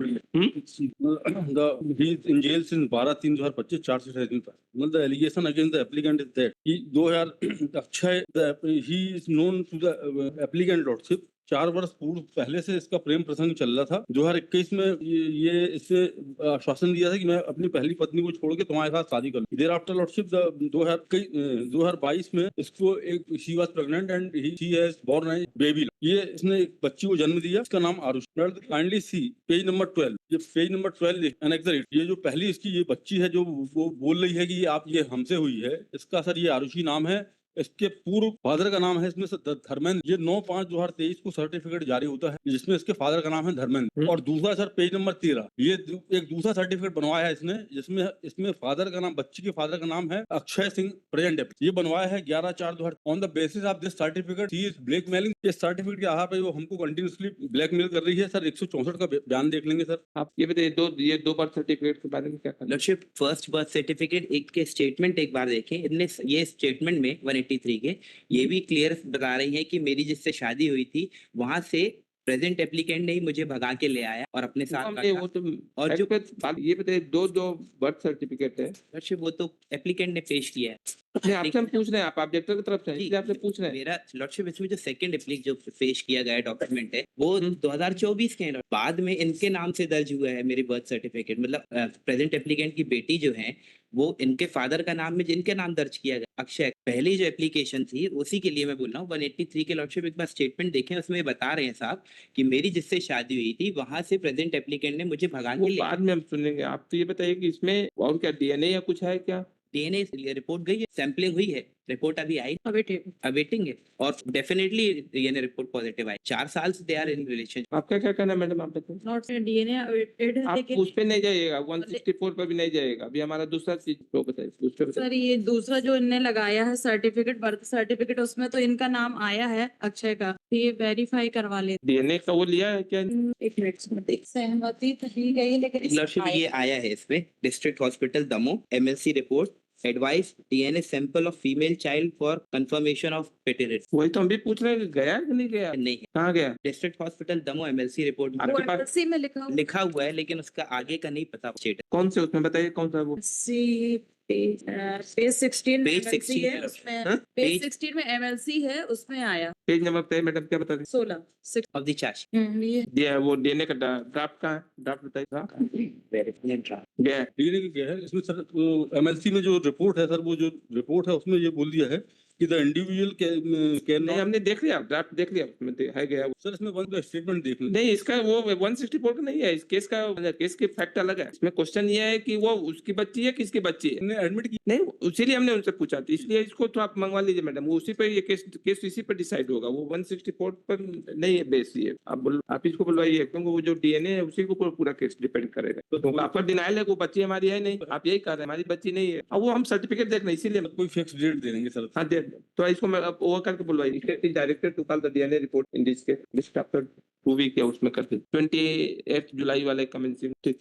He is in jail since 12/3/2025 chargesheet पर मतलब the allegation against the applicant is that he 2000 Akshay he is known to the applicant lordship 4 वर्ष पूर्व पहले से इसका प्रेम प्रसंग चल रहा था। 2021 में ये इससे आश्वासन दिया था कि मैं अपनी पहली पत्नी को छोड़ के तुम्हारे साथ शादी करूँ। देयर आफ्टर लॉर्डशिप 2022 में इसको एक she was pregnant and she has born a baby. ये इसने एक बच्ची को जन्म दिया, इसका नाम Aarushi. Kindly see page number 12, ये पेज नंबर 12 एनेक्सर। ये जो पहली इसकी ये बच्ची है जो वो बोल रही है कि आप ये हमसे हुई है, इसका सर ये आरुषि नाम है। इसके पूर्व फादर का नाम है इसमें धर्मेंद्र। ये 9/5/2023 को सर्टिफिकेट जारी होता है जिसमें इसके फादर का नाम है धर्मेंद्र। और दूसरा सर पेज नंबर 13, ये एक दूसरा सर्टिफिकेट बनवाया है इसने जिसमें इसमें फादर का नाम, बच्ची के फादर का नाम है अक्षय सिंह प्रेजेंट। ये बनवाया है 11/4/2000। On the basis of this certificate he is blackmailing. इस सर्टिफिकेट के आधार पर वो हमको कंटिन्यूसली ब्लैकमेल कर रही है। सर 164 का बयान देख लेंगे सर। आप ये बताइए, ये दो बर्थ सर्टिफिकेट के बारे में क्या कहना है? लॉर्डशिप, फर्स्ट बर्थ सर्टिफिकेट एक के स्टेटमेंट एक बार देखें। इनने ये स्टेटमेंट में 183 के ये भी क्लियर बता रही है कि मेरी जिससे शादी हुई थी वहां से प्रेजेंट एप्लीकेंट ने ही मुझे भगा के ले आया और अपने साथ हमने वो तो और जो ये बताइए, दो बर्थ सर्टिफिकेट है। लॉर्डशिप वो तो एप्लीकेंट ने पेश किया है। नहीं, आपसे हम पूछ रहे हैं, आप ऑब्जेक्टर की तरफ से हैं, इसलिए आपसे पूछ रहे हैं। मेरा लॉर्डशिप इसमें जो सेकंड एप्लीक जो पेश किया गया डॉक्यूमेंट है वो 2024 के बाद में इनके नाम से दर्ज हुआ है मेरी बर्थ सर्टिफिकेट। मतलब प्रेजेंट एप्लीकेंट की बेटी जो है वो इनके फादर का नाम में जिनके नाम दर्ज किया गया अक्षय, पहली जो एप्लीकेशन थी उसी के लिए मैं बोल रहा हूँ। 183 के लॉर्डशिप एक बार स्टेटमेंट देखें, उसमें बता रहे हैं साहब कि मेरी जिससे शादी हुई थी वहां से प्रेजेंट एप्लीकेंट ने मुझे भगा के बाद में हम सुनेंगे। आप तो ये बताइए कि इसमें और क्या डीएनए या कुछ है क्या? डीएनए रिपोर्ट गई है, सैंपलिंग हुई है, रिपोर्ट अभी आई, अवेटिंग है और डेफिनेटली डीएनए रिपोर्ट पॉजिटिव आई। 4 साल से दे आर इन रिलेशन। आपका क्या कहना है मैडम? आप बताइए। नॉट डीएनए अवेटेड है, आप उस पे नहीं जाइएगा, 164 पर भी नहीं जाइएगा। अभी हमारा दूसरा चीज तो बताइए, उस पे सर ये दूसरा जो इनने लगाया है सर्टिफिकेट, बर्थ सर्टिफिकेट, उसमें तो इनका नाम आया है अक्षय का, ये वेरीफाई करवा ले। डीएनए का वो लिया है क्या? एक मिनट में देख, सहमति तो दी गई लेकिन लॉर्डशिप ये आया है इसमें district hospital Damoh MLC report advice DNA sample of female child for confirmation of paternity. वही तो हम भी पूछ रहे हैं, गया कि नहीं गया? नहीं, कहाँ गया? District hospital Damoh MLC report वो एमएलसी में लिखा हुआ है लेकिन उसका आगे का नहीं पता स्टेटस। कौन से उसमें बताइए, कौन सा वो? पेज 16 में पेज MLC 16 है, उसमें हाँ? पेज 16 में एमएलसी है, उसमें आया पेज नंबर बताइए मैडम, क्या बता दें? 16 ऑफ द चार्ज। ये वो डीएनए का ड्राफ्ट का ड्राफ्ट बताइए। गया है। डीएनए की क्या है इसमें सर, एमएलसी में जो रिपोर्ट है सर, वो जो रिपोर्ट है उसमें ये बोल दिया है कि द इंडिविजुअल कैन नहीं, हमने देख लिया, ड्राफ्ट देख लिया, उसमें है गया। सर इसमें वन स्टेटमेंट देख लें। नहीं, इसका वो 164 का नहीं है, इस केस का, केस के फैक्ट अलग है। इसमें क्वेश्चन ये है कि वो उसकी बच्ची है, किसकी बच्ची है। हमने एडमिट की नहीं, इसीलिए हमने उनसे पूछा था, इसलिए इसको तो आप मंगवा लीजिए मैडम, वो उसी पे ये केस इसी पर डिसाइड होगा। वो 164 पर नहीं है बेस। ये आप इसको बुलवाइए, क्योंकि वो जो डीएनए है उसी को पूरा केस डिपेंड करेगा। तो आपका डिनाइल है, वो बच्ची हमारी है नहीं, आप यही कह रहे हैं हमारी बच्ची नहीं है, और वो हम सर्टिफिकेट देख रहे हैं, इसीलिए। कोई फिक्स डेट दे देंगे सर। हाँ, तो इसको मैं ओवर करके बुलवाइए। Director to call the DNA report in this case after 2 week या उसमें करके 28 जुलाई वाले कमेंसी। ठीक।